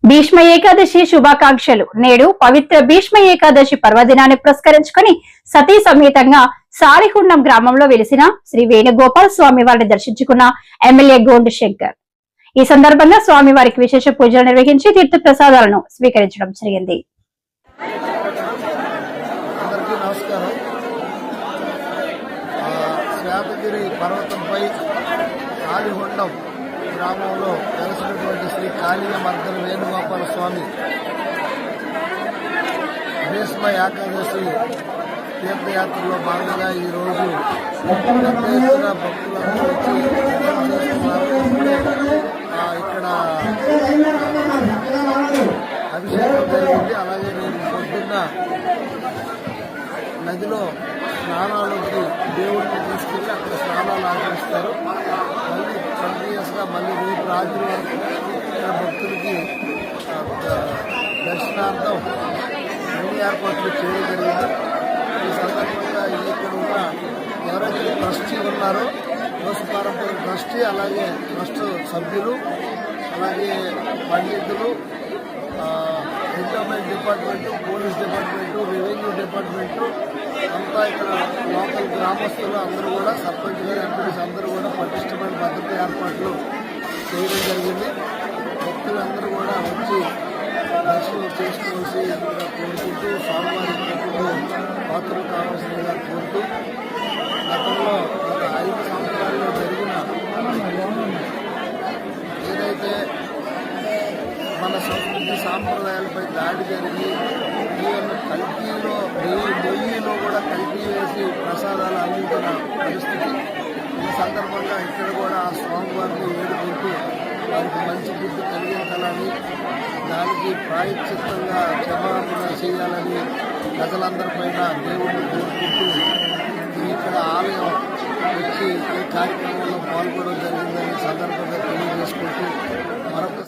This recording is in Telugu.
భీష్మ ఏకాదశి శుభాకాంక్షలు. నేడు పవిత్ర భీష్మ ఏకాదశి పర్వదినాన్ని పురస్కరించుకుని సతీ సమేతంగా సారిహుండం గ్రామంలో వెలిసిన శ్రీ వేణుగోపాల్ స్వామి వారిని దర్శించుకున్న ఎమ్మెల్యే గోండు శంకర్. ఈ సందర్భంగా స్వామి వారికి విశేష పూజలు నిర్వహించి తీర్థ ప్రసాదాలను స్వీకరించడం జరిగింది. గ్రామంలో వెలసినటువంటి శ్రీ కాళీయ మర్దన వేణుగోపాల స్వామి భీష్మ ఏకాదశి తీర్థయాత్రలో భాగంగా ఈరోజు పెద్ద ఎత్తున భక్తులందరూ వచ్చి ఇక్కడ అభిషేకం జరిగింది. అలాగే రేపు పొద్దున్న నదిలో స్నానాలకి దేవుడిని తీసుకెళ్ళి అక్కడ స్నానాలు ఆచరిస్తారు. మళ్ళీ కంటిన్యూస్గా మళ్ళీ రేపు రాత్రి వరకు ఇక్కడ భక్తులకి దర్శనార్థం అన్ని ఏర్పాట్లు చేయడం జరిగింది. ఈ సందర్భంగా ఇక్కడ ఉన్న ఎవరైతే ట్రస్టీ ఉన్నారో వంశపారంపర్య ట్రస్టీ, అలాగే ట్రస్ట్ సభ్యులు, అలాగే పండితులు, endowment department, police department, revenue department అంతా ఇక్కడ లోకల్ గ్రామస్తులు అందరూ కూడా సర్పంచ్ గారు, ఎంపీడీస్ అందరూ కూడా పటిష్టమైన భద్రత ఏర్పాట్లు చేయడం జరిగింది. భక్తులందరూ కూడా వచ్చి దర్శనం చేసుకోవాల్సి కోరుకుంటూ స్వామివారి పాత్రలు కావాల్సిందిగా కోరుతూ గతంలో గత 5 సంవత్సరాల్లో జరిగిన ఏదైతే మన సంస్కృతి సాంప్రదాయాలపై దాడి జరిగి నెయ్యిలో కూడా కల్తీ వేసి ప్రసాదాలు అందించిన పరిస్థితి. ఈ సందర్భంగా ఇక్కడ కూడా ఆ స్వామివారిని వేడుకుంటూ వారికి మంచి బుద్ధి కలిగించాలని, దానికి ప్రాయశ్చిత్తంగా క్షమాపణ చేయాలని ప్రజలందరిపైన దేవుడిని కోరుకుంటూ ఇక్కడ ఆలయం వచ్చి ఈ కార్యక్రమంలో పాల్గొనడం జరిగిందని సందర్భంగా తెలియజేసుకుంటూ మరొక